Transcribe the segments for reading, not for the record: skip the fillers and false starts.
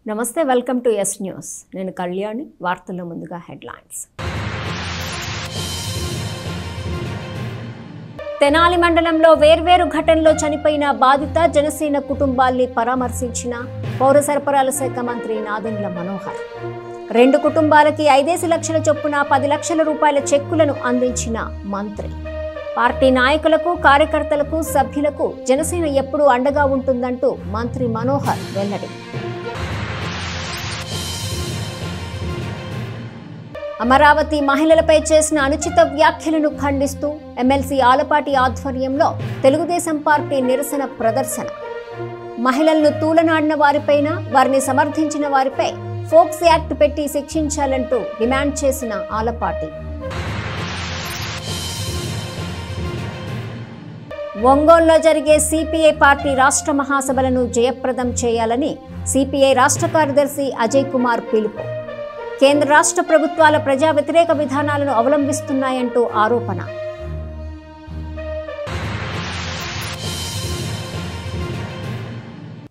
నమస్తే welcome to yes news నేను కళ్యాణి వార్తల్లో ముందుగా హెడ్లైన్స్ తెనాలి మండలంలో వేర్వేరు ఘటనలో చనిపోయిన బాధిత జనసేన కుటుంబాల్ని పరామర్శించిన పౌర సరఫరాల శాఖ మంత్రి నాదెండ్ల మనోహర్ 2 కుటుంబాలకి 5 లక్షల చొప్పున 10 లక్షల రూపాయల చెక్కులను అందించిన మంత్రి పార్టీ నాయకులకు కార్యకర్తలకు సభ్యులకు జనసేన ఎప్పుడూ అండగా ఉంటుందంటూ మంత్రి మనోహర్ వెల్లడి అమరావతి మహిళలపై చేసిన అనుచిత వ్యాఖ్యలను ఖండిస్తూ ఎమ్మెల్సీ ఆలపాటి ఆధ్వర్యంలో తెలుగుదేశం పార్టీ నిరసన ప్రదర్శన మహిళలను తూలనాడిన వారిపైన వారిని సమర్థించిన వారిపై ఫోక్స్ యాక్ట్ పెట్టి శిక్షించాలంటూ డిమాండ్ చేసిన ఆలపాటి ఒంగోలులో జరిగే సిపిఐ పార్టీ రాష్ట్ర మహాసభలను జయప్రదం చేయాలని సిపిఐ రాష్ట్ర కార్యదర్శి అజయ్ కుమార్ పిలుపు కేంద్ర రాష్ట్ర ప్రభుత్వాల ప్రజా వ్యతిరేక విధానాలను అవలంబిస్తున్నాయంటూ ఆరోపణ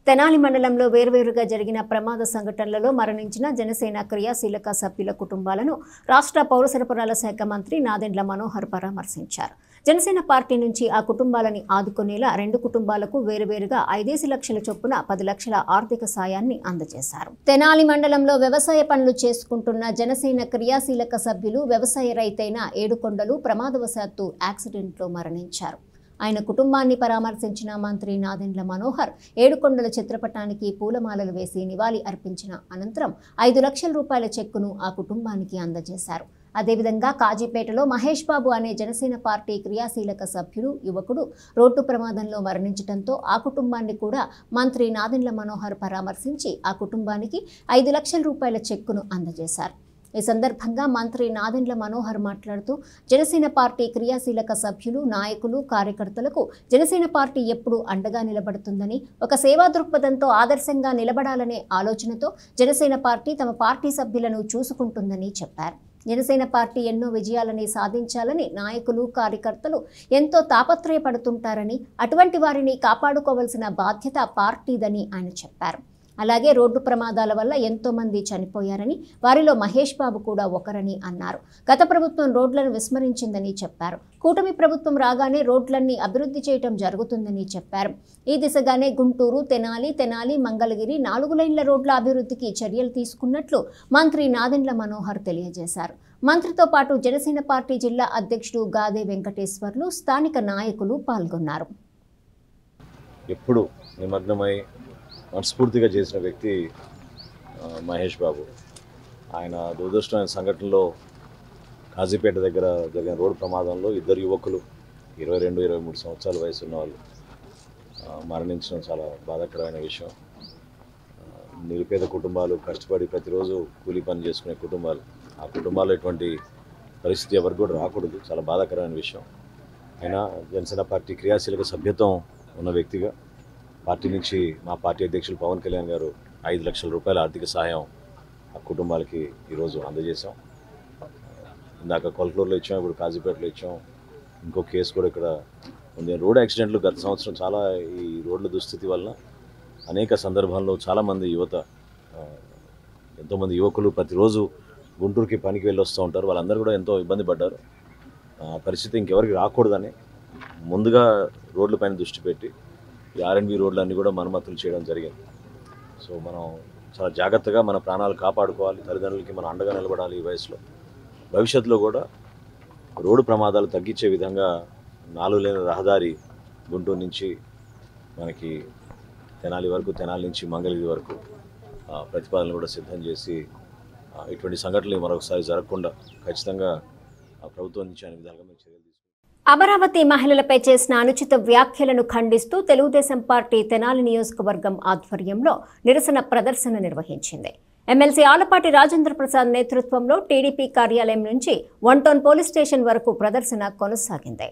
తెనాలి మండలంలో వేర్వేరుగా జరిగిన ప్రమాద సంఘటనలలో మరణించిన జనసేన క్రియాశీలక సభ్యుల కుటుంబాలను రాష్ట్ర పౌర సరఫరాల శాఖ మంత్రి నాదెండ్ల మనోహర్ పరామర్శించారు జనసేన పార్టీ నుంచి ఆ కుటుంబాలని ఆదుకునేలా 2 కుటుంబాలకు వేరువేరుగా 5 లక్షల చొప్పున 10 లక్షల ఆర్థిక సాయాన్ని అందజేశారు తెనాలి మండలంలో వ్యవసాయ పనులు చేసుకుంటున్న జనసేన క్రియాశీలక సభ్యులు వ్యవసాయ రైతైన ఏడుకొండలు ప్రమాదవశాత్తు యాక్సిడెంట్లో మరణించారు ఆయన కుటుంబాన్ని పరామర్శించిన మంత్రి నాదెండ్ల మనోహర్ ఏడుకొండల చిత్రపటానికి పూలమాలలు వేసి నివాళి అర్పించిన అనంతరం 5 లక్షల రూపాయల చెక్కును ఆ కుటుంబానికి అందజేశారు అదేవిధంగా కాజీపేటలో మహేష్ బాబు అనే జనసేన పార్టీ క్రియాశీలక సభ్యుడు యువకుడు రోడ్డు ప్రమాదంలో మరణించడంతో ఆ కుటుంబాన్ని కూడా మంత్రి నాదెండ్ల మనోహర్ పరామర్శించి ఆ కుటుంబానికి 5 లక్షల రూపాయల చెక్కును అందజేశారు ఈ సందర్భంగా మంత్రి నాదెండ్ల మనోహర్ మాట్లాడుతూ జనసేన పార్టీ క్రియాశీలక సభ్యులు నాయకులు కార్యకర్తలకు జనసేన పార్టీ ఎప్పుడూ అండగా నిలబడుతుందని ఒక సేవా దృక్పథంతో ఆదర్శంగా నిలబడాలనే ఆలోచనతో జనసేన పార్టీ తమ పార్టీ సభ్యులను చూసుకుంటుందని చెప్పారు జనసేన పార్టీ ఎన్నో విజయాలని సాధించాలని నాయకులు కార్యకర్తలు ఎంతో తాపత్రయపడుతుంటారని అటువంటి వారిని కాపాడుకోవాల్సిన బాధ్యత పార్టీదని ఆయన చెప్పారు అలాగే రోడ్డు ప్రమాదాల వల్ల ఎంతో మంది చనిపోయారని వారిలో మహేష్ బాబు కూడా ఒకరని అన్నారు గత ప్రభుత్వం రోడ్లను విస్మరించిందని చెప్పారు కూటమి ప్రభుత్వం రాగానే రోడ్లన్నీ అభివృద్ధి చేయడం జరుగుతుందని చెప్పారు ఈ దిశగానే గుంటూరు తెనాలి మంగళగిరి 4 లైన్ల రోడ్ల అభివృద్ధికి చర్యలు తీసుకున్నట్లు మంత్రి నాదెండ్ల మనోహర్ తెలియజేశారు మంత్రితో పాటు జనసేన పార్టీ జిల్లా అధ్యక్షుడు గాదే వెంకటేశ్వర్లు స్థానిక నాయకులు పాల్గొన్నారు ఎప్పుడు నిమగ్నమై మనస్ఫూర్తిగా చేసిన వ్యక్తి మహేష్ బాబు ఆయన దురదృష్టమైన సంఘటనలో కాజీపేట దగ్గర జరిగిన రోడ్డు ప్రమాదంలో 2 యువకులు 22-23 సంవత్సరాల వయసు ఉన్న వాళ్ళు మరణించడం చాలా బాధాకరమైన విషయం నిరుపేద కుటుంబాలు కష్టపడి ప్రతిరోజు కూలీ పని చేసుకునే కుటుంబాలు ఆ కుటుంబాల్లో ఎటువంటి పరిస్థితి ఎవరికి కూడా రాకూడదు చాలా బాధాకరమైన విషయం అయినా జనసేన పార్టీ క్రియాశీలక సభ్యత్వం ఉన్న వ్యక్తిగా పార్టీ నుంచి మా పార్టీ అధ్యక్షులు పవన్ కళ్యాణ్ గారు 5 లక్షల రూపాయల ఆర్థిక సహాయం ఆ కుటుంబాలకి ఈరోజు అందజేశాం ఇందాక కొల్కూరులో ఇచ్చాం ఇప్పుడు కాజీపేటలో ఇచ్చాం ఇంకో కేసు కూడా ఇక్కడ ఉంది రోడ్ యాక్సిడెంట్లు గత సంవత్సరం చాలా ఈ రోడ్ల దుస్థితి వల్ల అనేక సందర్భాల్లో చాలామంది యువత ఎంతోమంది యువకులు ప్రతిరోజు గుంటూరుకి పనికి వెళ్ళి వస్తూ ఉంటారు వాళ్ళందరూ కూడా ఎంతో ఇబ్బంది పడ్డారు పరిస్థితి ఇంకెవరికి రాకూడదని ముందుగా రోడ్లపైన దృష్టి పెట్టి ఈ R&B రోడ్లన్నీ కూడా మరమ్మతులు చేయడం జరిగింది సో మనం చాలా జాగ్రత్తగా మన ప్రాణాలు కాపాడుకోవాలి తల్లిదండ్రులకి మనం అండగా నిలబడాలి ఈ వయసులో భవిష్యత్తులో కూడా రోడ్డు ప్రమాదాలు తగ్గించే విధంగా 4 లేని రహదారి గుంటూరు నుంచి మనకి తెనాలి వరకు తెనాలి నుంచి మంగళగిరి వరకు ప్రతిపాదనలు కూడా సిద్ధం చేసి ఇటువంటి సంఘటనలు మరొకసారి జరగకుండా ఖచ్చితంగా ప్రభుత్వం నుంచి అనే విధాలుగా మేము చర్యలు తీసుకుంటాం అమరావతి మహిళలపై చేసిన అనుచిత వ్యాఖ్యలను ఖండిస్తూ తెలుగుదేశం పార్టీ తెనాలి నియోజకవర్గం ఆధ్వర్యంలో నిరసన ప్రదర్శన నిర్వహించింది ఎమ్మెల్సీ ఆలపాటి రాజేంద్ర ప్రసాద్ నేతృత్వంలో టీడీపీ కార్యాలయం నుంచి 1 టౌన్ పోలీస్ స్టేషన్ వరకు ప్రదర్శన కొనసాగింది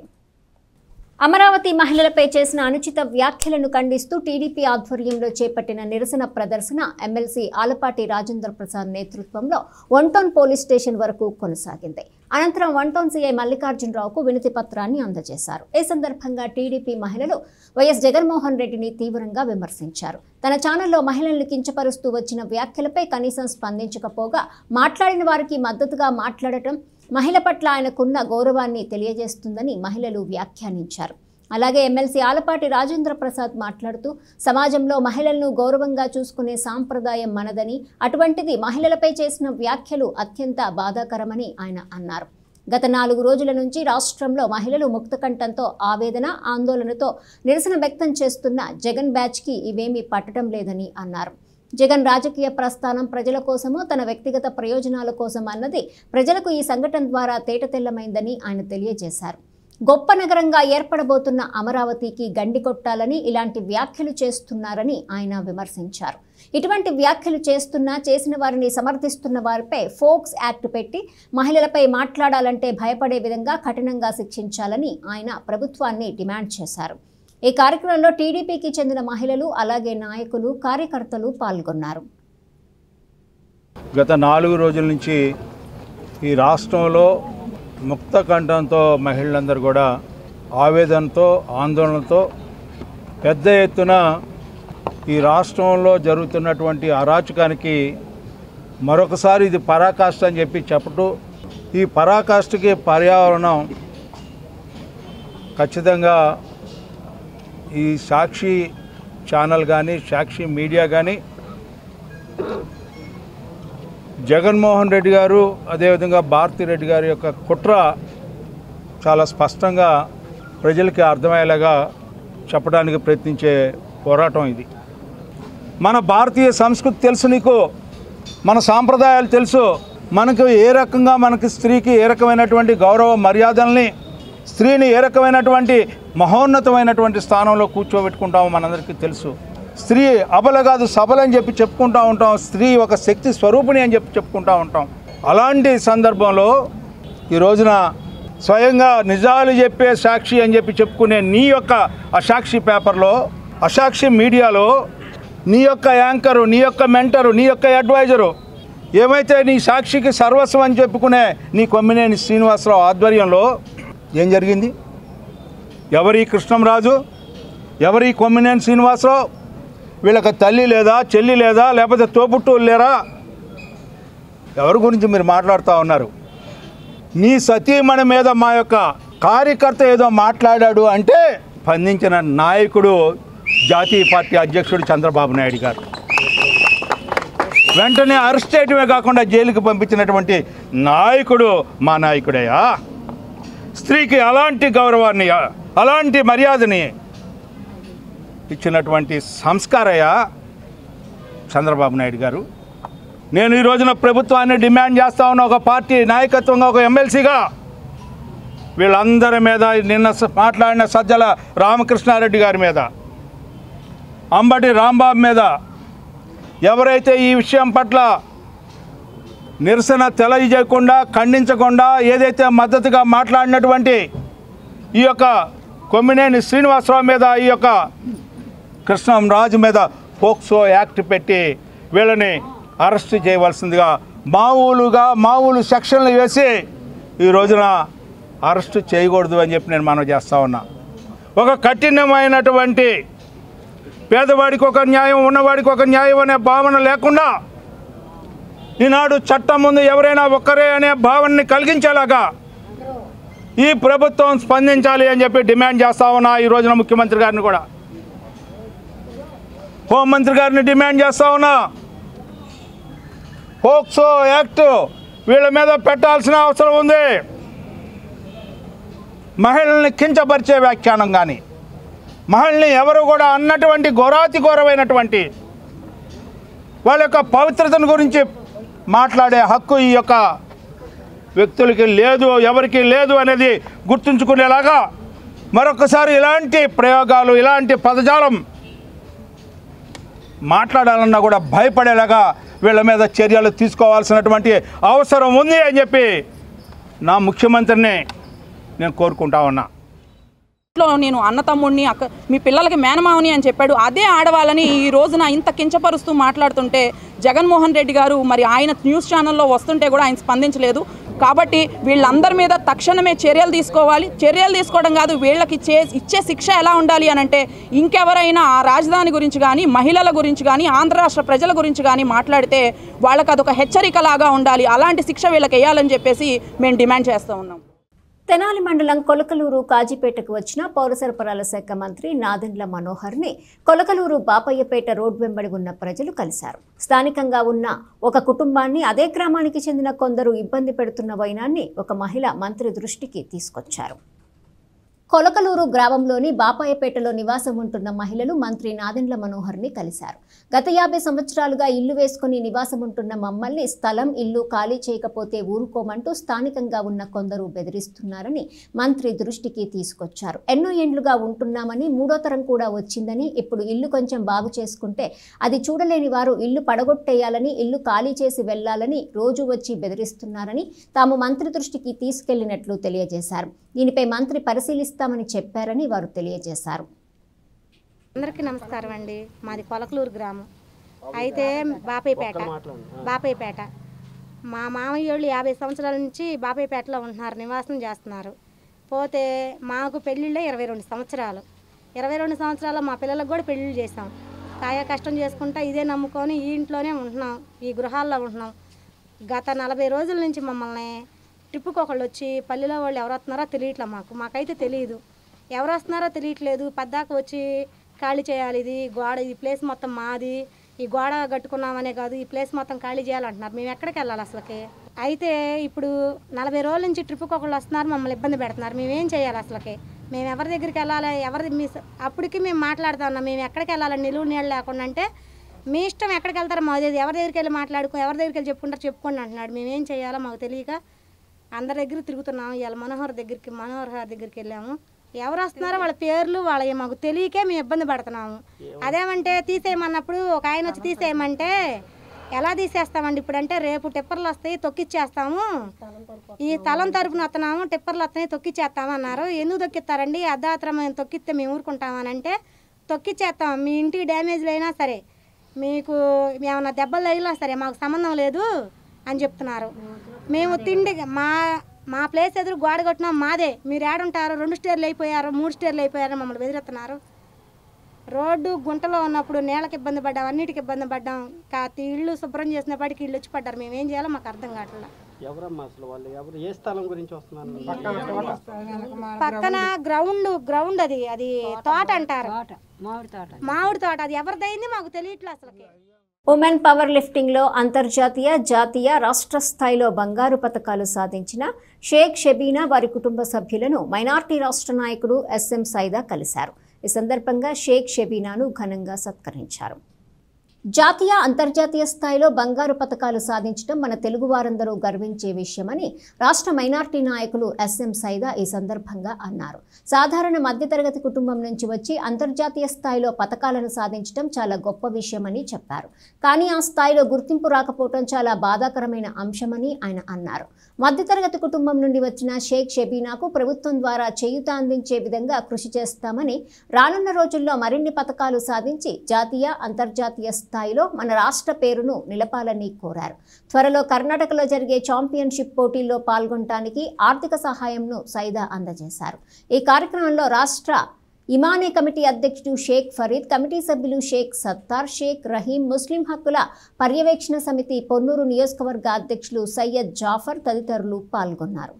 అమరావతి మహిళలపై చేసిన అనుచిత వ్యాఖ్యలను ఖండిస్తూ టీడీపీ ఆధ్వర్యంలో చేపట్టిన నిరసన ప్రదర్శన ఎమ్మెల్సీ ఆలపాటి రాజేంద్ర ప్రసాద్ నేతృత్వంలో 1 టౌన్ పోలీస్ స్టేషన్ వరకు కొనసాగింది. అనంతరం 1 టౌన్ సీఐ మల్లికార్జునరావుకు వినతి పత్రాన్ని అందజేశారు. ఈ సందర్భంగా టీడీపీ మహిళలు వైఎస్ జగన్మోహన్ రెడ్డిని తీవ్రంగా విమర్శించారు. తన ఛానల్లో మహిళలను కించపరుస్తూ వచ్చిన వ్యాఖ్యలపై కనీసం స్పందించకపోగా మాట్లాడిన వారికి మద్దతుగా మాట్లాడటం మహిళ పట్ల ఆయనకున్న గౌరవాన్ని తెలియజేస్తుందని మహిళలు వ్యాఖ్యానించారు. అలాగే ఎమ్మెల్సీ ఆలపాటి రాజేంద్ర ప్రసాద్ మాట్లాడుతూ సమాజంలో మహిళలను గౌరవంగా చూసుకునే సాంప్రదాయం మనదని, అటువంటిది మహిళలపై చేసిన వ్యాఖ్యలు అత్యంత బాధాకరమని ఆయన అన్నారు. గత 4 రోజుల నుంచి రాష్ట్రంలో మహిళలు ముక్తకంఠంతో ఆవేదన, ఆందోళనతో నిరసన వ్యక్తం చేస్తున్న జగన్ బ్యాచ్కి ఇవేమీ పట్టడం లేదని అన్నారు. జగన్ రాజకీయ ప్రస్థానం ప్రజల కోసమో తన వ్యక్తిగత ప్రయోజనాల కోసం అన్నది ప్రజలకు ఈ సంఘటన ద్వారా తేటతెల్లమైందని ఆయన తెలియజేశారు. గొప్ప నగరంగా ఏర్పడబోతున్న అమరావతికి గండి కొట్టాలని ఇలాంటి వ్యాఖ్యలు చేస్తున్నారని ఆయన విమర్శించారు. ఇటువంటి వ్యాఖ్యలు చేసిన వారిని సమర్థిస్తున్న వారిపై ఫోక్స్ యాక్ట్ పెట్టి మహిళలపై మాట్లాడాలంటే భయపడే విధంగా కఠినంగా శిక్షించాలని ఆయన ప్రభుత్వాన్ని డిమాండ్ చేశారు. ఈ కార్యక్రమంలో టీడీపీకి చెందిన మహిళలు, అలాగే నాయకులు, కార్యకర్తలు పాల్గొన్నారు. గత 4 రోజుల నుంచి ఈ రాష్ట్రంలో ముక్త కంఠంతో మహిళలందరూ కూడా ఆవేదనతో, ఆందోళనతో పెద్ద ఎత్తున ఈ రాష్ట్రంలో జరుగుతున్నటువంటి అరాచకానికి మరొకసారి ఇది పరాకాష్ఠ అని చెప్పటం, ఈ పరాకాష్ఠకి పర్యావరణం ఖచ్చితంగా ఈ సాక్షి ఛానల్ కానీ, సాక్షి మీడియా కానీ, జగన్మోహన్ రెడ్డి గారు అదేవిధంగా భారతిరెడ్డి గారి యొక్క కుట్ర చాలా స్పష్టంగా ప్రజలకి అర్థమయ్యేలాగా చెప్పడానికి ప్రయత్నించే పోరాటం ఇది. మన భారతీయ సంస్కృతి తెలుసు నీకు, మన సాంప్రదాయాలు తెలుసు, మనకు ఏ రకంగా మనకి స్త్రీకి ఏ రకమైనటువంటి గౌరవ మర్యాదల్ని, స్త్రీని ఏ రకమైనటువంటి మహోన్నతమైనటువంటి స్థానంలో కూర్చోబెట్టుకుంటామో మనందరికీ తెలుసు. స్త్రీ అబల కాదు సబల అని చెప్పి చెప్పుకుంటూ ఉంటాం, స్త్రీ ఒక శక్తి స్వరూపిణి అని చెప్పి చెప్పుకుంటూ ఉంటాం. అలాంటి సందర్భంలో ఈ రోజున స్వయంగా నిజాలు చెప్పే సాక్షి అని చెప్పి చెప్పుకునే నీ యొక్క అసాక్షి పేపర్లో, అసాక్షి మీడియాలో నీ యొక్క యాంకరు, నీ యొక్క మెంటరు, నీ యొక్క అడ్వైజరు, ఏమైతే నీ సాక్షికి సర్వస్వం అని చెప్పుకునే నీ కొమ్మినేని శ్రీనివాసరావు ఆధ్వర్యంలో ఏం జరిగింది? ఎవరి కృష్ణంరాజు, ఎవరి కొమ్మినేని శ్రీనివాసరావు? వీళ్ళకి తల్లి లేదా, చెల్లి లేదా, లేకపోతే తోబుట్టువులు లేరా? ఎవరి గురించి మీరు మాట్లాడుతూ ఉన్నారు? నీ సతీమణి మీద మా యొక్క కార్యకర్త ఏదో మాట్లాడాడు అంటే స్పందించిన నాయకుడు జాతీయ పార్టీ అధ్యక్షుడు చంద్రబాబు నాయుడు గారు. వెంటనే అరెస్ట్ చేయడమే కాకుండా జైలుకి పంపించినటువంటి నాయకుడు మా నాయకుడయ్యా. స్త్రీకి అలాంటి గౌరవాన్ని, అలాంటి మర్యాదని ఇచ్చినటువంటి సంస్కారయ్య చంద్రబాబు నాయుడు గారు. నేను ఈ రోజున ప్రభుత్వాన్ని డిమాండ్ చేస్తా ఉన్న ఒక పార్టీ నాయకత్వంగా, ఒక ఎమ్మెల్సీగా వీళ్ళందరి మీద, నిన్న మాట్లాడిన సజ్జల రామకృష్ణారెడ్డి గారి మీద, అంబటి రాంబాబు మీద ఎవరైతే ఈ విషయం పట్ల నిరసన తెలియజేయకుండా, ఖండించకుండా ఏదైతే మద్దతుగా మాట్లాడినటువంటి ఈ యొక్క కొమ్మినేని శ్రీనివాసరావు మీద, ఈ యొక్క కృష్ణంరాజు మీద పోక్సో యాక్ట్ పెట్టి వీళ్ళని అరెస్ట్ చేయవలసిందిగా మామూలు సెక్షన్లు వేసి ఈ రోజున అరెస్ట్ చేయకూడదు అని చెప్పి నేను మనవి చేస్తా ఉన్నా. ఒక కఠినమైనటువంటి పేదవాడికి ఒక న్యాయం, ఉన్నవాడికి ఒక న్యాయం అనే భావన లేకుండా ఈనాడు చట్టం ముందు ఎవరైనా ఒక్కరే అనే భావనని కలిగించేలాగా ఈ ప్రభుత్వం స్పందించాలి అని చెప్పి డిమాండ్ చేస్తా ఉన్నా. ఈ రోజున ముఖ్యమంత్రి గారిని కూడా, హోంమంత్రి గారిని డిమాండ్ చేస్తా ఉన్నా. పోక్సో యాక్ట్ వీళ్ళ మీద పెట్టాల్సిన అవసరం ఉంది. మహిళల్ని కించపరిచే వ్యాఖ్యానం కానీ, మహిళల్ని ఎవరు కూడా అన్నటువంటి ఘోరాతిఘోరమైనటువంటి వాళ్ళ యొక్క పవిత్రతను గురించి మాట్లాడే హక్కు ఈ యొక్క వ్యక్తులకి లేదు, ఎవరికి లేదు అనేది గుర్తుంచుకునేలాగా మరొకసారి ఇలాంటి ప్రయోగాలు, ఇలాంటి పదజాలం మాట్లాడాలన్నా కూడా భయపడేలాగా వీళ్ళ మీద చర్యలు తీసుకోవాల్సినటువంటి అవసరం ఉంది అని చెప్పి నా ముఖ్యమంత్రిని నేను కోరుకుంటా ఉన్నా. ఇంట్లో నేను అన్న తమ్ముడిని మీ పిల్లలకి మేనమావని అని చెప్పాడు. అదే ఆడవాళ్ళని ఈ రోజున ఇంత కించపరుస్తూ మాట్లాడుతుంటే జగన్మోహన్ రెడ్డి గారు మరి ఆయన న్యూస్ ఛానల్లో వస్తుంటే కూడా ఆయన స్పందించలేదు. కాబట్టి వీళ్ళందరి మీద తక్షణమే చర్యలు తీసుకోవాలి. చర్యలు తీసుకోవడం కాదు, వీళ్ళకి ఇచ్చే శిక్ష ఎలా ఉండాలి అని అంటే ఇంకెవరైనా ఆ రాజధాని గురించి కానీ మహిళల గురించి కానీ ఆంధ్ర రాష్ట్ర ప్రజల గురించి కానీ మాట్లాడితే వాళ్ళకి అదొక హెచ్చరికలాగా ఉండాలి. అలాంటి శిక్ష వీళ్ళకి వేయాలని చెప్పేసి మేము డిమాండ్ చేస్తూ ఉన్నాం. తెనాలి మండలం కొలకలూరు కాజీపేటకు వచ్చిన పౌర సరఫరాల శాఖ మంత్రి నాదెండ్ల మనోహర్ని కొలకలూరు బాపయ్యపేట రోడ్ వెంబడి ఉన్న ప్రజలు కలిశారు. స్థానికంగా ఉన్న ఒక కుటుంబాన్ని అదే గ్రామానికి చెందిన కొందరు ఇబ్బంది పెడుతున్న వైనాన్ని ఒక మహిళ మంత్రి దృష్టికి తీసుకొచ్చారు. కొలకలూరు గ్రామంలోని బాపాయపేటలో నివాసం ఉంటున్న మహిళలు మంత్రి నాదెండ్ల మనోహర్ని కలిశారు. గత 50 సంవత్సరాలుగా ఇల్లు వేసుకుని నివాసం ఉంటున్న మమ్మల్ని స్థలం, ఇల్లు ఖాళీ చేయకపోతే ఊరుకోమంటూ స్థానికంగా ఉన్న కొందరు బెదిరిస్తున్నారని మంత్రి దృష్టికి తీసుకొచ్చారు. ఎన్నో ఏండ్లుగా ఉంటున్నామని, 3వ తరం కూడా వచ్చిందని, ఇప్పుడు ఇల్లు కొంచెం బాగు చేసుకుంటే అది చూడలేని వారు ఇల్లు పడగొట్టేయాలని, ఇల్లు ఖాళీ చేసి వెళ్లాలని రోజు వచ్చి బెదిరిస్తున్నారని తాము మంత్రి దృష్టికి తీసుకెళ్లినట్లు తెలియజేశారు. దీనిపై మంత్రి పరిశీలిస్తామని చెప్పారని వారు తెలియజేశారు. అందరికీ నమస్కారం అండి. మాది కొలకలూరు గ్రామం. అయితే బాపయ్యపేట మా మామయ్య వాళ్ళు 50 సంవత్సరాల నుంచి బాపయ్యపేటలో ఉంటున్నారు, నివాసం చేస్తున్నారు. పోతే మాకు పెళ్ళిళ్ళే 22 సంవత్సరాలు. 22 సంవత్సరాలు మా పిల్లలకు కూడా పెళ్ళిళ్ళు చేసాం. కాయ కష్టం చేసుకుంటా ఇదే నమ్ముకొని ఈ ఇంట్లోనే ఉంటున్నాం, ఈ గృహాల్లో ఉంటున్నాం. గత 40 రోజుల నుంచి మమ్మల్ని ట్రిప్పుకి ఒకళ్ళు వచ్చి పల్లెలో వాళ్ళు ఎవరు వస్తున్నారో తెలియట్లే, మాకైతే తెలియదు, ఎవరు వస్తున్నారో తెలియట్లేదు. పద్దాక వచ్చి ఖాళీ చేయాలి, ఇది గోడ, ఈ ప్లేస్ మొత్తం మాది, ఈ గోడ కట్టుకున్నామనే కాదు ఈ ప్లేస్ మొత్తం ఖాళీ చేయాలంటున్నారు. మేము ఎక్కడికి వెళ్ళాలి అసలుకి? అయితే ఇప్పుడు 40 రోజుల నుంచి ట్రిప్పుకి ఒకళ్ళు వస్తున్నారు, మమ్మల్ని ఇబ్బంది పెడుతున్నారు. మేమేం చేయాలి అసలుకి? మేము ఎవరి దగ్గరికి వెళ్ళాలి? అప్పటికి మేము మాట్లాడుతూ ఉన్నాం, మేము ఎక్కడికి వెళ్ళాలని నిలువు నీళ్ళు లేకుండా. అంటే మీ ఇష్టం, ఎక్కడికి వెళ్తారో మాకు తెలియదు, ఎవరి దగ్గరికి వెళ్ళి ఎవరి దగ్గరికి వెళ్ళి చెప్పుకోండి అంటున్నాడు. మేమేం చేయాలో మాకు తెలియక అందరి దగ్గర తిరుగుతున్నాము. ఇవాళ మనోహర్ దగ్గరికి వెళ్ళాము. ఎవరు వస్తున్నారో వాళ్ళ పేర్లు వాళ్ళ మాకు తెలియకే మేము ఇబ్బంది పడుతున్నాము. అదేమంటే తీసేయమన్నప్పుడు ఒక ఆయన వచ్చి తీసేయమంటే ఎలా తీసేస్తామండి ఇప్పుడు అంటే, రేపు టిప్పర్లు వస్తాయి తొక్కిచ్చేస్తాము, ఈ తలం తరపున వస్తున్నాము, టిప్పర్లు వస్తాయి తొక్కిచ్చేస్తాము అన్నారు. ఎందుకు తొక్కిస్తారండి? అర్ధరాత్రి మేము తొక్కిస్తే మేము ఊరుకుంటామని అంటే, తొక్కిచ్చేస్తాం, మీ ఇంటికి డ్యామేజ్లు అయినా సరే, మీకు ఏమన్నా దెబ్బలు తగిలినా సరే మాకు సంబంధం లేదు అని చెప్తున్నారు. మేము తిండి మా ప్లేస్ ఎదురు గోడ కొట్టినాం, మాదే, మీరు ఏడుంటారు, 2 స్టేర్లు అయిపోయారు, 3 స్టేర్లు అయిపోయారు, మమ్మల్ని బెదిరిస్తున్నారు. రోడ్డు గుంటలో ఉన్నప్పుడు నేలకు ఇబ్బంది పడ్డాం, అన్నిటికి ఇబ్బంది పడ్డాం. ఇల్లు శుభ్రం చేసినప్పటికీ ఇల్లు వచ్చి పడ్డారు. మేమేం చేయాలో మాకు అర్థం కావట్లేదు. పక్కన గ్రౌండ్ అది తోట అంటారు, మామిడి తోట. అది ఎవరిదైంది మాకు తెలియట్లేదు అసలుకి. ఉమెన్ పవర్ లిఫ్టింగ్ లో అంతర్జాతీయ, జాతీయ, రాష్ట్ర స్థాయిలో బంగారు పతకాలు సాధించిన షేక్ షబీనా వారి కుటుంబ సభ్యులను మైనార్టీ రాష్ట్ర నాయకుడు SM సైదా కలిశారు. ఈ సందర్భంగా షేక్ షబీనాను ఘనంగా సత్కరించారు. జాతీయ, అంతర్జాతీయ స్థాయిలో బంగారు పతకాలు సాధించడం మన తెలుగు వారందరూ గర్వించే విషయమని రాష్ట్ర మైనార్టీ నాయకులు SM సైదా ఈ సందర్భంగా అన్నారు. సాధారణ మధ్యతరగతి కుటుంబం నుంచి వచ్చి అంతర్జాతీయ స్థాయిలో పతకాలను సాధించడం చాలా గొప్ప విషయమని చెప్పారు. కానీ ఆ స్థాయిలో గుర్తింపు రాకపోవడం చాలా బాధాకరమైన అంశమని ఆయన అన్నారు. మధ్యతరగతి కుటుంబం నుండి వచ్చిన షేక్ షబీనాకు ప్రభుత్వం ద్వారా చేయూత అందించే విధంగా కృషి చేస్తామని, రానున్న రోజుల్లో మరిన్ని పతకాలు సాధించి జాతీయ, అంతర్జాతీయ స్థాయిలో మన రాష్ట్ర పేరును నిలపాలని కోరారు. త్వరలో కర్ణాటకలో జరిగే ఛాంపియన్షిప్ పోటీల్లో పాల్గొనడానికి ఆర్థిక సహాయంను సైదా అందజేశారు. ఈ కార్యక్రమంలో రాష్ట్ర ఇమానే కమిటీ అధ్యక్షుడు షేక్ ఫరీద్, కమిటీ సభ్యులు షేక్ సత్తార్, షేక్ రహీం, ముస్లిం హక్కుల పర్యవేక్షణ సమితి పొన్నూరు నియోజకవర్గ అధ్యక్షులు సయ్యద్ జాఫర్ తదితరులు పాల్గొన్నారు.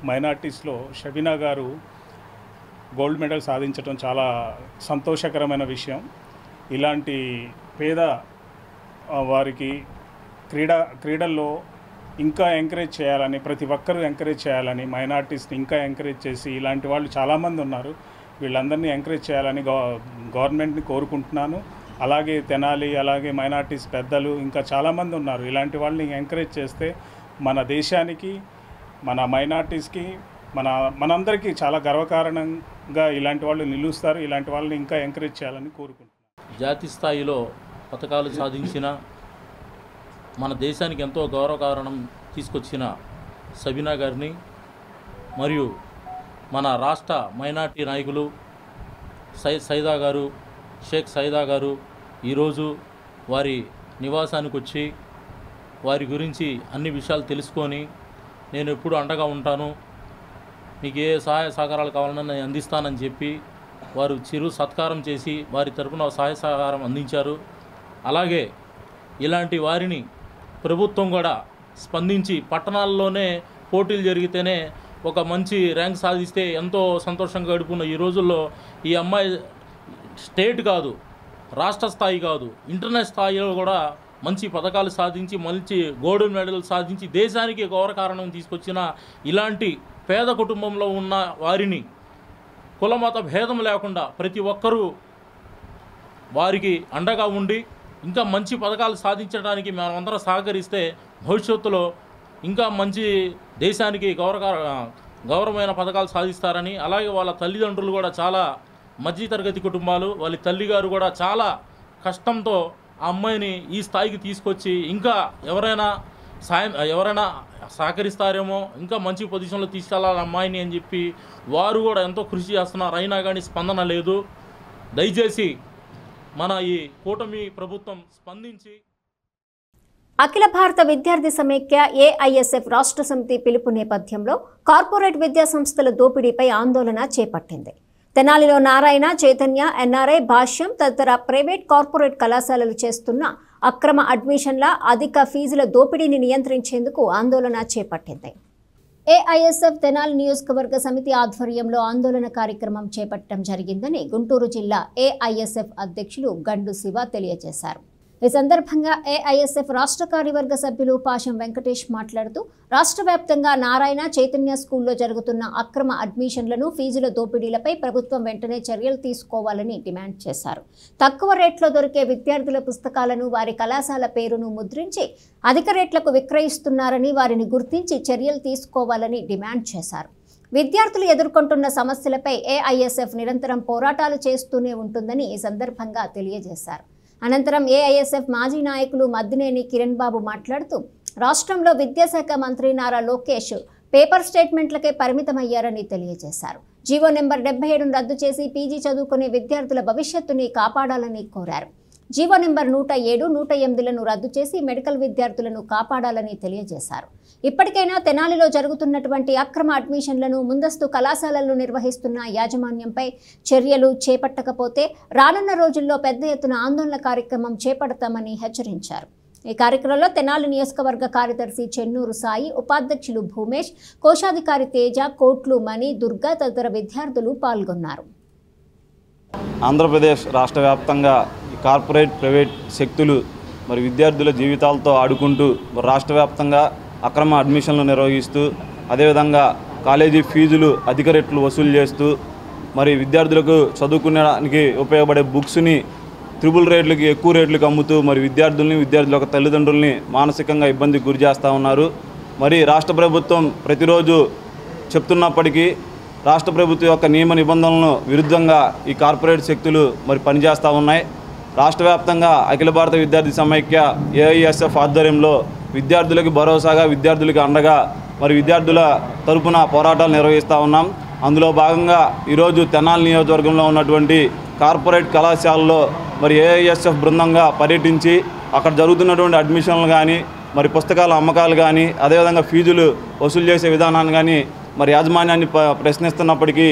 మైనార్టీస్లో షబీనా గారు గోల్డ్ మెడల్ సాధించడం చాలా సంతోషకరమైన విషయం. ఇలాంటి పేద వారికి క్రీడల్లో ఇంకా ఎంకరేజ్ చేయాలని, ప్రతి ఒక్కరూ ఎంకరేజ్ చేయాలని, మైనార్టీస్ని ఇంకా ఎంకరేజ్ చేసి, ఇలాంటి వాళ్ళు చాలామంది ఉన్నారు, వీళ్ళందరినీ ఎంకరేజ్ చేయాలని గవర్నమెంట్ని కోరుకుంటున్నాను. అలాగే తెనాలి, అలాగే మైనార్టీస్ పెద్దలు ఇంకా చాలామంది ఉన్నారు. ఇలాంటి వాళ్ళని ఎంకరేజ్ చేస్తే మన దేశానికి, మన మైనార్టీస్కి, మనందరికీ చాలా గర్వకారణంగా ఇలాంటి వాళ్ళు నిలుస్తారు. ఇలాంటి వాళ్ళని ఇంకా ఎంకరేజ్ చేయాలని కోరుకుంటున్నాను. జాతీయ స్థాయిలో పథకాలు సాధించిన, మన దేశానికి ఎంతో గౌరవకారణం తీసుకొచ్చిన షబీనా గారిని మరియు మన రాష్ట్ర మైనార్టీ నాయకులు సైదా గారు, షేక్ సైదా గారు ఈరోజు వారి నివాసానికి వచ్చి వారి గురించి అన్ని విషయాలు తెలుసుకొని నేను ఎప్పుడు అండగా ఉంటాను, మీకు ఏ సహాయ సహకారాలు కావాలన్నా నేను అందిస్తానని చెప్పి వారు చిరు సత్కారం చేసి వారి తరపున సహాయ సహకారం అందించారు. అలాగే ఇలాంటి వారిని ప్రభుత్వం కూడా స్పందించి పట్టణాల్లోనే పోటీలు జరిగితేనే ఒక మంచి ర్యాంక్ సాధిస్తే ఎంతో సంతోషంగా గడుపుకున్న ఈ రోజుల్లో ఈ అమ్మాయి స్టేట్ కాదు, రాష్ట్ర స్థాయి కాదు, ఇంటర్నేషనల్ స్థాయిలో కూడా మంచి పథకాలు సాధించి మంచి గోల్డ్ మెడల్ సాధించి దేశానికి గౌరవకారణం తీసుకొచ్చిన ఇలాంటి పేద కుటుంబంలో ఉన్న వారిని కులమత భేదం లేకుండా ప్రతి ఒక్కరూ వారికి అండగా ఉండి ఇంకా మంచి పథకాలు సాధించడానికి మనమందరం సహకరిస్తే భవిష్యత్తులో ఇంకా మంచి దేశానికి గౌరవమైన పథకాలు సాధిస్తారని, అలాగే వాళ్ళ తల్లిదండ్రులు కూడా చాలా మధ్యతరగతి కుటుంబాలు, వాళ్ళ తల్లిగారు కూడా చాలా కష్టంతో ఆ అమ్మాయిని ఈ స్థాయికి తీసుకొచ్చి ఇంకా ఎవరైనా సహకరిస్తారేమో, ఇంకా మంచి పొజిషన్లో తీసుకెళ్ళాలి అమ్మాయిని అని చెప్పి వారు కూడా ఎంతో కృషి చేస్తున్నారు. అయినా కానీ స్పందన లేదు. దయచేసి మన ఈ కూటమి ప్రభుత్వం స్పందించి అఖిల భారత విద్యార్థి సమైక్య ఏఐఎస్ఎఫ్ రాష్ట్ర సమితి పిలుపు నేపథ్యంలో కార్పొరేట్ విద్యా సంస్థల దోపిడీపై ఆందోళన చేపట్టింది. తెనాలిలో నారాయణ, చైతన్య, ఎన్ఆర్ఐ, భాష్యం తదితర ప్రైవేట్ కార్పొరేట్ కళాశాలలు చేస్తున్న అక్రమ అడ్మిషన్ల అధిక ఫీజుల దోపిడీని నియంత్రించేందుకు ఆందోళన చేపట్టింది. ఏఐఎస్ఎఫ్ తెనాలి నియోజకవర్గ సమితి ఆధ్వర్యంలో ఆందోళన కార్యక్రమం చేపట్టడం జరిగిందని గుంటూరు జిల్లా ఏఐఎస్ఎఫ్ అధ్యక్షులు గండు శివ తెలియజేశారు. ఈ సందర్భంగా ఏఐఎస్ఎఫ్ రాష్ట్ర కార్యవర్గ సభ్యులు పాశం వెంకటేష్ మాట్లాడుతూ రాష్ట్ర వ్యాప్తంగా నారాయణ, చైతన్య స్కూల్లో జరుగుతున్న అక్రమ అడ్మిషన్లను, ఫీజుల దోపిడీలపై ప్రభుత్వం వెంటనే చర్యలు తీసుకోవాలని డిమాండ్ చేశారు. తక్కువ రేట్లో దొరికే విద్యార్థుల పుస్తకాలను వారి కళాశాల పేరును ముద్రించి అధిక రేట్లకు విక్రయిస్తున్నారని వారిని గుర్తించి చర్యలు తీసుకోవాలని డిమాండ్ చేశారు. విద్యార్థులు ఎదుర్కొంటున్న సమస్యలపై ఏఐఎస్ఎఫ్ నిరంతరం పోరాటాలు చేస్తూనే ఉంటుందని ఈ సందర్భంగా తెలియజేశారు. అనంతరం ఏఐఎస్ఎఫ్ మాజీ నాయకులు మద్దినేని కిరణ్ బాబు మాట్లాడుతూ రాష్ట్రంలో విద్యాశాఖ మంత్రి నారా లోకేష్ పేపర్ స్టేట్మెంట్లకే పరిమితమయ్యారని తెలియజేశారు. జీవో నెంబర్ 77ను రద్దు చేసి పీజీ చదువుకునే విద్యార్థుల భవిష్యత్తుని కాపాడాలని కోరారు. జీవో నెంబర్ 107, 108లను రద్దు చేసి మెడికల్ విద్యార్థులను కాపాడాలని తెలియజేశారు. ఇప్పటికైనా తెనాలిలో జరుగుతున్నటువంటి అక్రమ అడ్మిషన్లను, ముందస్తు కళాశాలలను నిర్వహిస్తున్న యాజమాన్యంపై చర్యలు చేపట్టకపోతే రానున్న రోజుల్లో పెద్ద ఎత్తున ఆందోళన కార్యక్రమం చేపడతామని హెచ్చరించారు. ఈ కార్యక్రమంలో తెనాలి నియోజకవర్గ కార్యదర్శి చెన్నూరు సాయి, ఉపాధ్యక్షులు భూమేష్, కోశాధికారి తేజ, కోట్లు మణి, దుర్గా తదితర విద్యార్థులు పాల్గొన్నారు. ఆంధ్రప్రదేశ్ రాష్ట్ర వ్యాప్తంగా కార్పొరేట్ ప్రైవేట్ శక్తులు మరి విద్యార్థుల జీవితాలతో ఆడుకుంటూ రాష్ట్ర వ్యాప్తంగా అక్రమ అడ్మిషన్లు నిర్వహిస్తూ, అదేవిధంగా కాలేజీ ఫీజులు అధిక రేట్లు వసూలు చేస్తూ, మరి విద్యార్థులకు చదువుకునేడానికి ఉపయోగపడే బుక్స్ని త్రిబుల్ రేట్లకి, ఎక్కువ రేట్లకు అమ్ముతూ మరి విద్యార్థుల యొక్క తల్లిదండ్రుల్ని మానసికంగా ఇబ్బందికి గురి చేస్తూ ఉన్నారు. మరి రాష్ట్ర ప్రభుత్వం ప్రతిరోజు చెప్తున్నప్పటికీ రాష్ట్ర ప్రభుత్వం యొక్క నియమ నిబంధనలను విరుద్ధంగా ఈ కార్పొరేట్ శక్తులు మరి పనిచేస్తూ ఉన్నాయి. రాష్ట్ర వ్యాప్తంగా అఖిల భారత విద్యార్థి సమైక్య ఏఐఎస్ఎఫ్ ఆధ్వర్యంలో విద్యార్థులకు భరోసాగా, విద్యార్థులకు అండగా మరి విద్యార్థుల తరపున పోరాటాలు నిర్వహిస్తూ ఉన్నాం. అందులో భాగంగా ఈరోజు తెనాలి నియోజకవర్గంలో ఉన్నటువంటి కార్పొరేట్ కళాశాలలో మరి ఏఐఎస్ఎఫ్ బృందంగా పర్యటించి అక్కడ జరుగుతున్నటువంటి అడ్మిషన్లు కానీ, మరి పుస్తకాల అమ్మకాలు కానీ, అదేవిధంగా ఫీజులు వసూలు చేసే విధానాన్ని కానీ మరి యాజమాన్యాన్ని ప్రశ్నిస్తున్నప్పటికీ,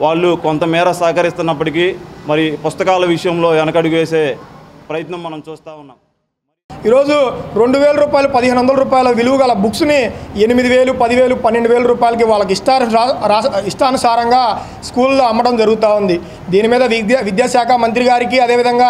వాళ్ళు కొంతమేర సహకరిస్తున్నప్పటికీ మరి పుస్తకాల విషయంలో వెనకడుగు వేసే ప్రయత్నం మనం చూస్తూ ఉన్నాం. ఈరోజు 2,000 రూపాయలు, 1,500 రూపాయల విలువ గల బుక్స్ని 8,000, 10,000, 12,000 రూపాయలకి వాళ్ళకి ఇష్టానుసారంగా స్కూల్లో అమ్మడం జరుగుతూ ఉంది. దీని మీద విద్యాశాఖ మంత్రి గారికి, అదేవిధంగా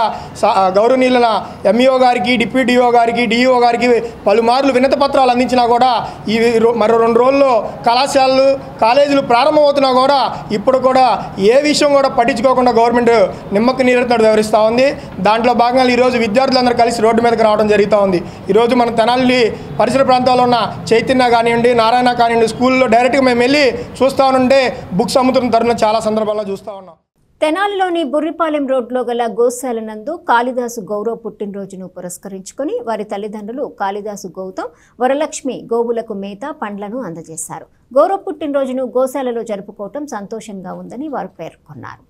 గౌరవనీయుల ఎంఈఓ గారికి, డిప్యూటీఓ గారికి, డిఈఓ గారికి పలుమార్లు వినతి పత్రాలు అందించినా కూడా ఈ మరో 2 రోజుల్లో కళాశాలలు, కాలేజీలు ప్రారంభమవుతున్నా కూడా ఇప్పుడు కూడా ఏ విషయం కూడా పట్టించుకోకుండా గవర్నమెంట్ నిమ్మకు నీరెత్తినట్టు వ్యవహరిస్తూ ఉంది. దాంట్లో భాగంగా ఈరోజు విద్యార్థులందరూ కలిసి రోడ్డు మీదకి రావడం జరుగుతూ ఉంది. ఈరోజు మన తెనాలి పరిసర ప్రాంతాల్లో ఉన్న చైతన్య కానివ్వండి, నారాయణ కానివ్వండి, స్కూల్లో డైరెక్ట్గా మేము వెళ్ళి చూస్తూ ఉంటే బుక్స్ అమ్ముతున్న తరుణం చాలా సందర్భాల్లో చూస్తూ ఉన్నాం. తెనాలిలోని బుర్రిపాలెం రోడ్లో గల గోశాల నందు కాళిదాసు గౌరవ్ పుట్టినరోజును పురస్కరించుకుని వారి తల్లిదండ్రులు కాళిదాసు గౌతమ్, వరలక్ష్మి గోవులకు మేత, పండ్లను అందజేశారు. గౌరవ్ పుట్టినరోజును గోశాలలో జరుపుకోవటం సంతోషంగా ఉందని వారు పేర్కొన్నారు.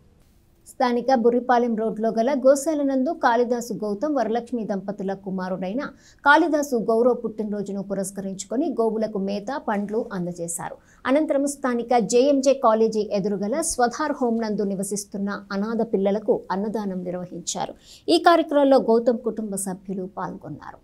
స్థానిక బుర్రిపాలెం రోడ్లో గల గోశాల నందు కాళిదాసు గౌతమ్, వరలక్ష్మి దంపతుల కుమారుడైన కాళిదాసు గౌరవ్ పుట్టినరోజును పురస్కరించుకొని గోవులకు మేత, పండ్లు అందజేశారు. అనంతరం స్థానిక జేఎంజే కాలేజీ ఎదురుగల స్వధార్ హోం నందు నివసిస్తున్న అనాథ పిల్లలకు అన్నదానం నిర్వహించారు. ఈ కార్యక్రమంలో గౌతమ్ కుటుంబ సభ్యులు పాల్గొన్నారు.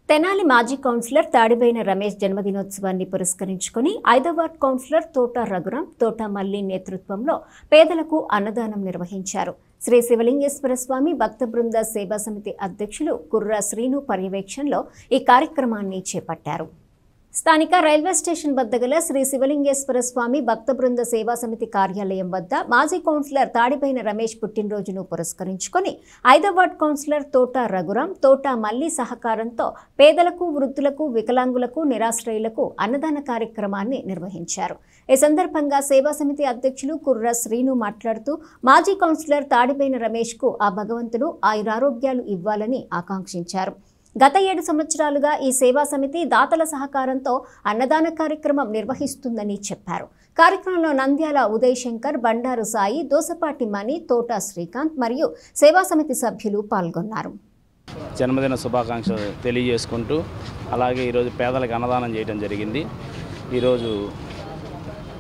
తెనాలి మాజీ కౌన్సిలర్ తాడిబోయిన రమేష్ జన్మదినోత్సవాన్ని పురస్కరించుకుని 5వ వార్డు కౌన్సిలర్ తోట రఘురాం, తోట మల్లి నేతృత్వంలో పేదలకు అన్నదానం నిర్వహించారు. శ్రీ శివలింగేశ్వర స్వామి భక్త బృంద సేవా సమితి అధ్యక్షులు కుర్రా శ్రీను పర్యవేక్షణలో ఈ కార్యక్రమాన్ని చేపట్టారు. స్థానిక రైల్వే స్టేషన్ వద్ద గల శ్రీ శివలింగేశ్వర స్వామి భక్త బృంద సేవా సమితి కార్యాలయం వద్ద మాజీ కౌన్సిలర్ తాడిబోయిన రమేష్ పుట్టినరోజును పురస్కరించుకొని 5వ వార్డు కౌన్సిలర్ తోట రఘురాం, తోట మల్లి సహకారంతో పేదలకు, వృద్ధులకు, వికలాంగులకు, నిరాశ్రయులకు అన్నదాన కార్యక్రమాన్ని నిర్వహించారు. ఈ సందర్భంగా సేవా సమితి అధ్యక్షులు కుర్రా శ్రీను మాట్లాడుతూ మాజీ కౌన్సిలర్ తాడిబోయిన రమేష్కు ఆ భగవంతుడు ఆయురారోగ్యాలు ఇవ్వాలని ఆకాంక్షించారు. గత 7 సంవత్సరాలుగా ఈ సేవా సమితి దాతల సహకారంతో అన్నదాన కార్యక్రమం నిర్వహిస్తుందని చెప్పారు. కార్యక్రమంలో నంద్యాల ఉదయ్ శంకర్, బండారు సాయి, దోసపాటి మణి, తోట శ్రీకాంత్ మరియు సేవా సమితి సభ్యులు పాల్గొన్నారు. జన్మదిన శుభాకాంక్షలు తెలియజేసుకుంటూ అలాగే ఈరోజు పేదలకు అన్నదానం చేయడం జరిగింది. ఈరోజు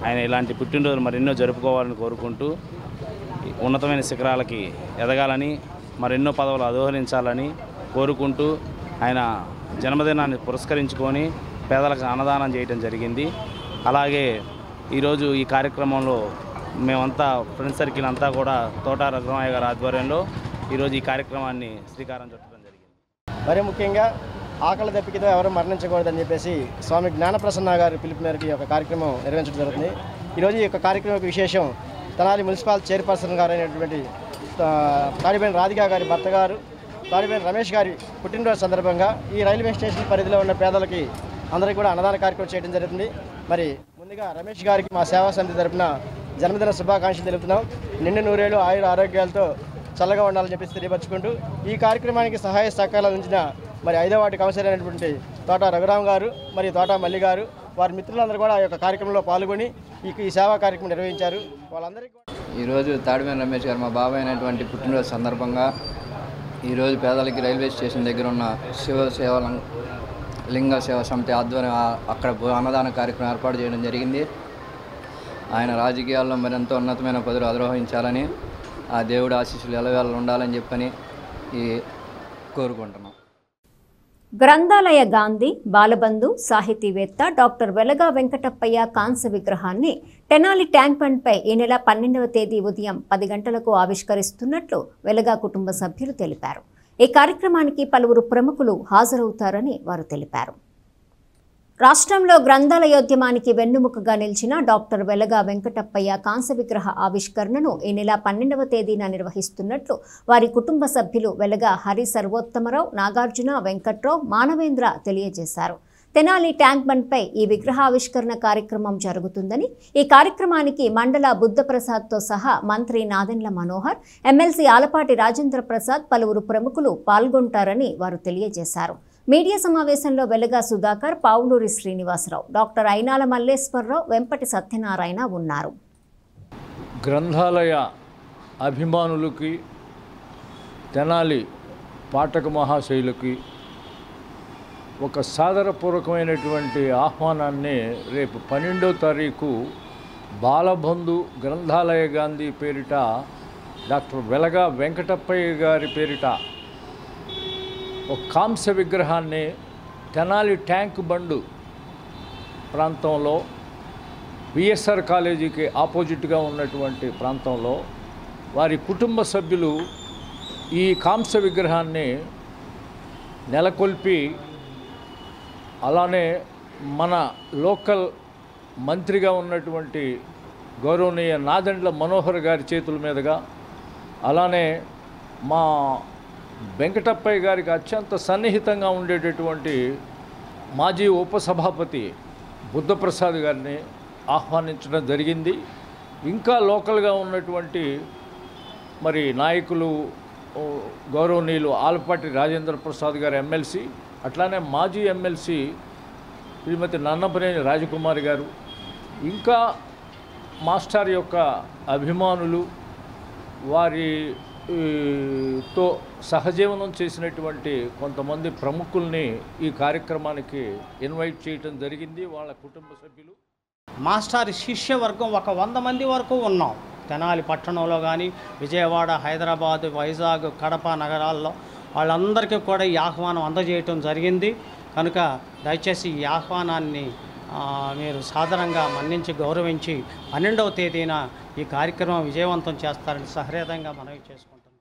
ఆయన ఇలాంటి పుట్టినరోజు మరెన్నో జరుపుకోవాలని కోరుకుంటూ ఉన్నతమైన శిఖరాలకి ఎదగాలని, మరెన్నో పదవులు అధిరోహించాలని కోరుకుంటూ ఆయన జన్మదినాన్ని పురస్కరించుకొని పేదలకు అన్నదానం చేయడం జరిగింది. అలాగే ఈరోజు ఈ కార్యక్రమంలో మేమంతా ఫ్రెండ్ సర్కిల్ అంతా కూడా తోట రఘురామయ్య గారి ఆధ్వర్యంలో ఈరోజు ఈ కార్యక్రమాన్ని శ్రీకారం చుట్టడం జరిగింది. మరి ముఖ్యంగా ఆకలి దప్పికతో ఎవరు మరణించకూడదని చెప్పేసి స్వామి జ్ఞానప్రసన్న గారి పిలుపు మేరకు ఈ యొక్క కార్యక్రమం నిర్వహించడం జరుగుతుంది. ఈరోజు ఈ యొక్క కార్యక్రమం విశేషం తెనాలి మున్సిపల్ చైర్పర్సన్ గారు అయినటువంటి తాడిబోయిన రాధికా గారి భర్త గారు తాడిబోయిన రమేష్ గారి పుట్టినరోజు సందర్భంగా ఈ రైల్వే స్టేషన్ పరిధిలో ఉన్న పేదలకి అందరికీ కూడా అన్నదాన కార్యక్రమం చేయడం జరుగుతుంది. మరి ముందుగా రమేష్ గారికి మా సేవా సమితి తరపున జన్మదిన శుభాకాంక్షలు తెలుపుతున్నాం. నిండు నూరేళ్ళు ఆయుర ఆరోగ్యాలతో చల్లగా ఉండాలని చెప్పి తెలియపరుచుకుంటూ ఈ కార్యక్రమానికి సహాయ సహకారాలు అందించిన మరి 5వ వార్డు కౌన్సిలర్ అయినటువంటి తోట రఘురాం గారు మరియు తోట మల్లి గారు, వారి మిత్రులందరూ కూడా ఈ యొక్క కార్యక్రమంలో పాల్గొని ఈ సేవా కార్యక్రమం నిర్వహించారు. వాళ్ళందరికీ ఈరోజు తాడిబోయిన రమేష్ గారు మా బాబాయ్ అయినటువంటి పుట్టినరోజు సందర్భంగా ఈరోజు పేదలకి రైల్వే స్టేషన్ దగ్గర ఉన్న లింగ సేవా సమితి ఆధ్వర్యం అక్కడ అన్నదాన కార్యక్రమం ఏర్పాటు చేయడం జరిగింది. ఆయన రాజకీయాల్లో మరింత ఉన్నతమైన పదవులు అధిరోహించాలని, ఆ దేవుడి ఆశీస్సులు ఎలవేళ ఉండాలని చెప్పని కోరుకుంటున్నాం. గ్రంథాలయ గాంధీ, బాలబంధు, సాహితీవేత్త డాక్టర్ వెలగా వెంకటప్పయ్య కాంస్య విగ్రహాన్ని తెనాలి ట్యాంక్ బండ్పై ఈ నెల 12వ తేదీ ఉదయం 10 గంటలకు ఆవిష్కరిస్తున్నట్లు వెలగా కుటుంబ సభ్యులు తెలిపారు. ఈ కార్యక్రమానికి పలువురు ప్రముఖులు హాజరవుతారని వారు తెలిపారు. రాష్ట్రంలో గ్రంథాలయోద్యమానికి వెన్నుముకగా నిలిచిన డాక్టర్ వెలగా వెంకటప్పయ్య కాంస్య విగ్రహ ఆవిష్కరణను ఈ నెల 12వ తేదీన నిర్వహిస్తున్నట్లు వారి కుటుంబ సభ్యులు వెలగా హరి సర్వోత్తమరావు, నాగార్జున, వెంకట్రావు, మానవేంద్ర తెలియజేశారు. తెనాలి ట్యాంక్ బండ్పై ఈ విగ్రహావిష్కరణ కార్యక్రమం జరుగుతుందని, ఈ కార్యక్రమానికి మండల బుద్ధప్రసాద్తో సహా మంత్రి నాదెండ్ల మనోహర్, ఎమ్మెల్సీ ఆలపాటి రాజేంద్ర ప్రసాద్, పలువురు ప్రముఖులు పాల్గొంటారని వారు తెలియజేశారు. మీడియా సమావేశంలో వెలగా సుధాకర్, పావులూరి శ్రీనివాసరావు, డాక్టర్ అయినాల మల్లేశ్వరరావు, వెంపటి సత్యనారాయణ ఉన్నారు. గ్రంథాలయ అభిమానులకి, తెనాలి పాఠక మహాశయులకి ఒక సాదరపూర్వకమైనటువంటి ఆహ్వానాన్ని రేపు 12వ తారీఖు బాలబంధు గ్రంథాలయ గాంధీ పేరిట డాక్టర్ వెలగ వెంకటప్పయ్య గారి పేరిట ఒక కాంస్య విగ్రహాన్ని తెనాలి ట్యాంక్ బండు ప్రాంతంలో బిఎస్ఆర్ కాలేజీకి ఆపోజిట్గా ఉన్నటువంటి ప్రాంతంలో వారి కుటుంబ సభ్యులు ఈ కాంస్య విగ్రహాన్ని నెలకొల్పి అలానే మన లోకల్ మంత్రిగా ఉన్నటువంటి గౌరవనీయ నాదెండ్ల మనోహర్ గారి చేతుల మీదుగా అలానే మా వెంకటప్పయ్య గారికి అత్యంత సన్నిహితంగా ఉండేటటువంటి మాజీ ఉపసభాపతి బుద్ధప్రసాద్ గారిని ఆహ్వానించడం జరిగింది. ఇంకా లోకల్గా ఉన్నటువంటి మరి నాయకులు గౌరవనీయులు ఆలపాటి రాజేంద్ర ప్రసాద్ గారు ఎమ్మెల్సీ, అట్లానే మాజీ ఎమ్మెల్సీ శ్రీమతి నన్నపనేని రాజకుమారి గారు, ఇంకా మాస్టర్ యొక్క అభిమానులు, వారితో సహజీవనం చేసినటువంటి కొంతమంది ప్రముఖుల్ని ఈ కార్యక్రమానికి ఇన్వైట్ చేయడం జరిగింది. వాళ్ళ కుటుంబ సభ్యులు, మాస్టర్ శిష్యవర్గం ఒక 100 మంది వరకు ఉన్నాం. తెనాలి పట్టణంలో కానీ, విజయవాడ, హైదరాబాద్, వైజాగ్, కడప నగరాల్లో వాళ్ళందరికీ కూడా ఈ ఆహ్వానం అందజేయటం జరిగింది. కనుక దయచేసి ఈ ఆహ్వానాన్ని మీరు సాధారణంగా మన్నించి గౌరవించి 12వ తేదీన ఈ కార్యక్రమం విజయవంతం చేస్తారని సహృదయంగా మనవి చేసుకుంటున్నాం.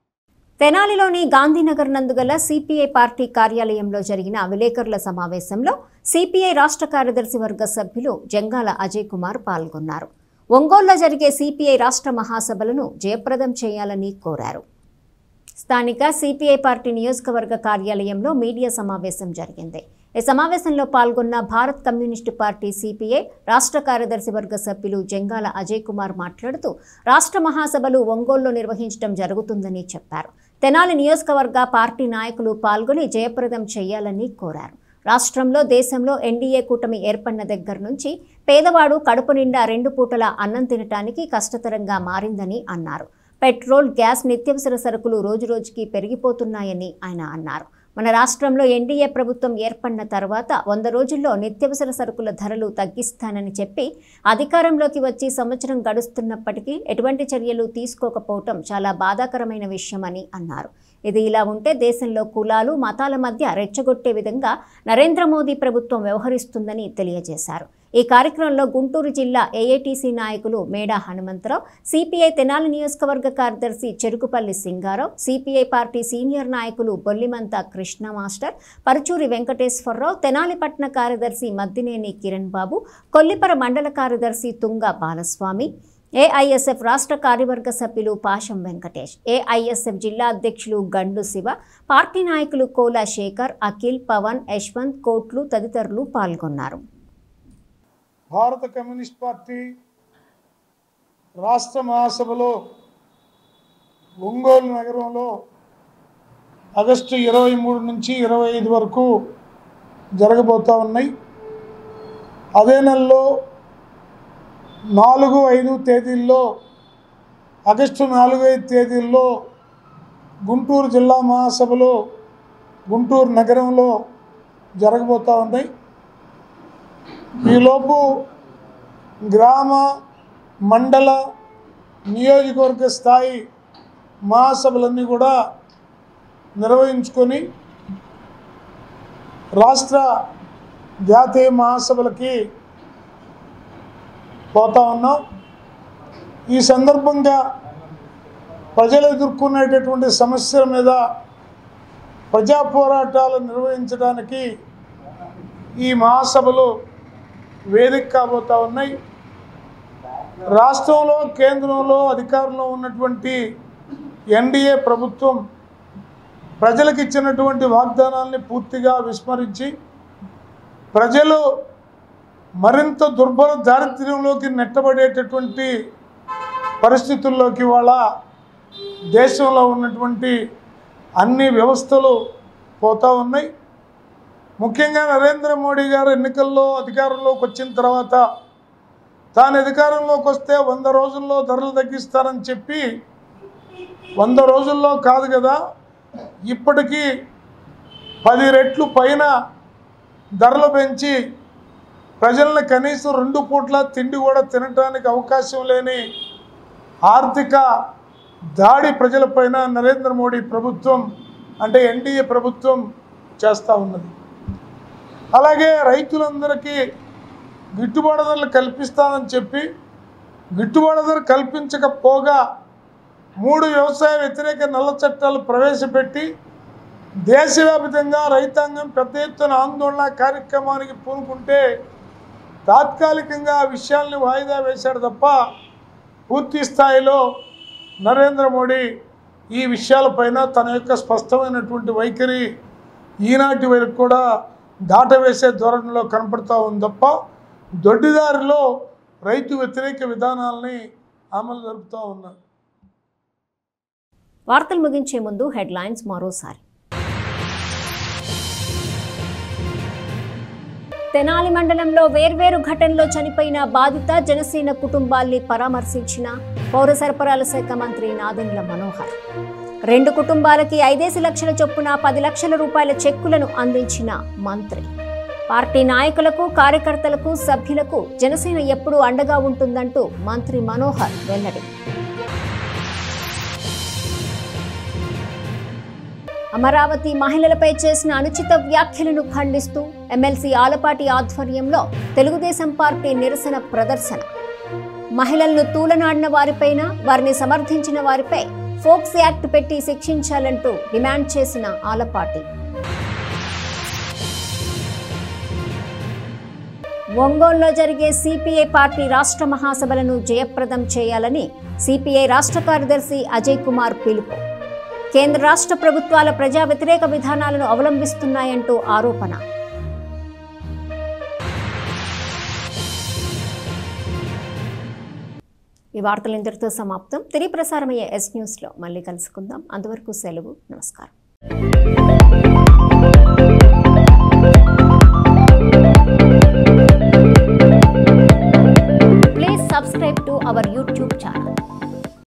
తెనాలిలోని గాంధీనగర్ నందుగల సిపిఐ పార్టీ కార్యాలయంలో జరిగిన విలేకరుల సమావేశంలో సిపిఐ రాష్ట్ర కార్యదర్శి వర్గ సభ్యులు జంగాల అజయ్ కుమార్ పాల్గొన్నారు. ఒంగోలులో జరిగే సిపిఐ రాష్ట్ర మహాసభలను జయప్రదం చేయాలని కోరారు. స్థానిక సిపిఐ పార్టీ నియోజకవర్గ కార్యాలయంలో మీడియా సమావేశం జరిగింది. ఈ సమావేశంలో పాల్గొన్న భారత్ కమ్యూనిస్టు పార్టీ సిపిఐ రాష్ట్ర కార్యదర్శి వర్గ సభ్యులు జంగాల అజయ్ కుమార్ మాట్లాడుతూ రాష్ట్ర మహాసభలు ఒంగోలులో నిర్వహించడం జరుగుతుందని చెప్పారు. తెనాలి నియోజకవర్గ పార్టీ నాయకులు పాల్గొని జయప్రదం చేయాలని కోరారు. రాష్ట్రంలో, దేశంలో ఎన్డీఏ కూటమి ఏర్పడిన దగ్గర నుంచి పేదవాడు కడుపు నిండా 2 పూటల అన్నం తినటానికి కష్టతరంగా మారిందని అన్నారు. పెట్రోల్, గ్యాస్, నిత్యావసర సరుకులు రోజురోజుకి పెరిగిపోతున్నాయని ఆయన అన్నారు. మన రాష్ట్రంలో ఎన్డీఏ ప్రభుత్వం ఏర్పడిన తర్వాత 100 రోజుల్లో నిత్యావసర సరుకుల ధరలు తగ్గిస్తానని చెప్పి అధికారంలోకి వచ్చి సంవత్సరం గడుస్తున్నప్పటికీ ఎటువంటి చర్యలు తీసుకోకపోవటం చాలా బాధాకరమైన విషయమని అన్నారు. ఇది ఇలా ఉంటే దేశంలో కులాలు, మతాల మధ్య రెచ్చగొట్టే విధంగా నరేంద్ర మోదీ ప్రభుత్వం వ్యవహరిస్తుందని తెలియజేశారు. ఈ కార్యక్రమంలో గుంటూరు జిల్లా ఏఐటీసీ నాయకులు మేడా హనుమంతరావు, సిపిఐ తెనాలి నియోజకవర్గ కార్యదర్శి Cherukupalli Singarao, CPI party senior నాయకులు బొల్లిమంత కృష్ణ మాస్టర్, పరుచూరి వెంకటేశ్వరరావు, తెనాలి పట్టణ కార్యదర్శి మద్దినేని కిరణ్ బాబు, కొల్లిపర మండల కార్యదర్శి తుంగ బాలస్వామి, ఏఐఎస్ఎఫ్ రాష్ట్ర కార్యవర్గ సభ్యులు పాషం వెంకటేష్, ఏఐఎస్ఎఫ్ జిల్లా అధ్యక్షులు గండు శివ, పార్టీ నాయకులు కోలా శేఖర్, అఖిల్, పవన్, యశ్వంత్, కోట్లు తదితరులు పాల్గొన్నారు. భారత కమ్యూనిస్ట్ పార్టీ రాష్ట్ర మహాసభలో ఒంగోలు నగరంలో ఆగస్టు 23 నుంచి 25 వరకు జరగబోతూ ఉన్నాయి. అదే నెలలో 4, 5 తేదీల్లో, ఆగస్టు 4, 5 తేదీల్లో గుంటూరు జిల్లా మహాసభలు గుంటూరు నగరంలో జరగబోతూ ఉన్నాయి. ఈలోపు గ్రామ, మండల, నియోజకవర్గ స్థాయి మహాసభలన్నీ కూడా నిర్వహించుకొని రాష్ట్ర జాతీయ మహాసభలకి పోతా ఉన్నాం. ఈ సందర్భంగా ప్రజలు ఎదుర్కొనేటటువంటి సమస్యల మీద ప్రజా పోరాటాలు నిర్వహించడానికి ఈ మహాసభలు వేదిక కాబోతూ ఉన్నాయి. రాష్ట్రంలో, కేంద్రంలో అధికారంలో ఉన్నటువంటి ఎన్డీఏ ప్రభుత్వం ప్రజలకు ఇచ్చినటువంటి వాగ్దానాల్ని పూర్తిగా విస్మరించి ప్రజలు మరింత దుర్భర దారిద్ర్యంలోకి నెట్టబడేటటువంటి పరిస్థితుల్లోకి వాళ్ళ దేశంలో ఉన్నటువంటి అన్ని వ్యవస్థలు పోతూ ఉన్నాయి. ముఖ్యంగా నరేంద్ర మోడీ గారు ఎన్నికల్లో అధికారంలోకి వచ్చిన తర్వాత తాను అధికారంలోకి వస్తే 100 రోజుల్లో ధరలు తగ్గిస్తారని చెప్పి 100 రోజుల్లో కాదు కదా, ఇప్పటికీ 10 రెట్లు పైన ధరలు పెంచి ప్రజలను కనీసం 2 పూట్ల తిండి కూడా తినడానికి అవకాశం లేని ఆర్థిక దాడి ప్రజలపైన నరేంద్ర మోడీ ప్రభుత్వం అంటే ఎన్డీఏ ప్రభుత్వం చేస్తూ ఉన్నది. అలాగే రైతులందరికీ గిట్టుబాటు ధరలు కల్పిస్తానని చెప్పి గిట్టుబాటు ధర కల్పించకపోగా 3 వ్యవసాయ వ్యతిరేక నల్ల చట్టాలు ప్రవేశపెట్టి దేశవ్యాప్తంగా రైతాంగం పెద్ద ఎత్తున ఆందోళన కార్యక్రమానికి పూనుకుంటే తాత్కాలికంగా ఆ విషయాల్ని వాయిదా వేశాడు తప్ప పూర్తి స్థాయిలో నరేంద్ర మోడీ ఈ విషయాలపైన తన యొక్క స్పష్టమైనటువంటి వైఖరి ఈనాటి వరకు కూడా దాటవేసే ధోరణిలో కనపడుతూ ఉంది తప్ప దొడ్డిదారిలో రైతు వ్యతిరేక విధానాలని అమలు జరుపుతూ ఉన్నారు. వార్తలు ముగించే ముందు హెడ్లైన్స్ మరోసారి. తెనాలి మండలంలో వేర్వేరు ఘటనలో చనిపోయిన బాధిత జనసేన కుటుంబాల్ని పరామర్శించిన పౌర సరఫరాల శాఖ మంత్రి నాదెండ్ల మనోహర్. 2 కుటుంబాలకి 5 లక్షల చొప్పున 10 లక్షల రూపాయల చెక్కులను అందించిన మంత్రి. పార్టీ నాయకులకు కార్యకర్తలకు సభ్యులకు జనసేన ఎప్పుడూ అండగా ఉంటుందంటూ మంత్రి మనోహర్ వెల్లడి. అమరావతి మహిళలపై చేసిన అనుచిత వ్యాఖ్యలను ఖండిస్తూ ఎమ్మెల్సీ ఆలపాటి ఆధ్వర్యంలో తెలుగుదేశం పార్టీ నిరసన ప్రదర్శన. మహిళలను తూలనాడిన వారిపైన వారిని సమర్థించిన వారిపై ఫోక్స్ యాక్ట్ పెట్టి శిక్షించాలంటూ డిమాండ్ చేసిన ఆలపాటి. ఒంగోలులో జరిగే సిపిఐ పార్టీ రాష్ట్ర మహాసభలను జయప్రదం చేయాలని సిపిఐ రాష్ట్ర కార్యదర్శి అజయ్ కుమార్ పిలుపు. కేంద్ర రాష్ట్ర ప్రభుత్వాల ప్రజా వ్యతిరేక విధానాలను అవలంబిస్తున్నాయంటూ ఆరోపణ. ఈ వార్తలు ఇంతటితో సమాప్తం. తిరిగి ప్రసారమయ్యే ఎస్ న్యూస్లో మళ్ళీ కలుసుకుందాం. అంతవరకు సెలవు. నమస్కారం.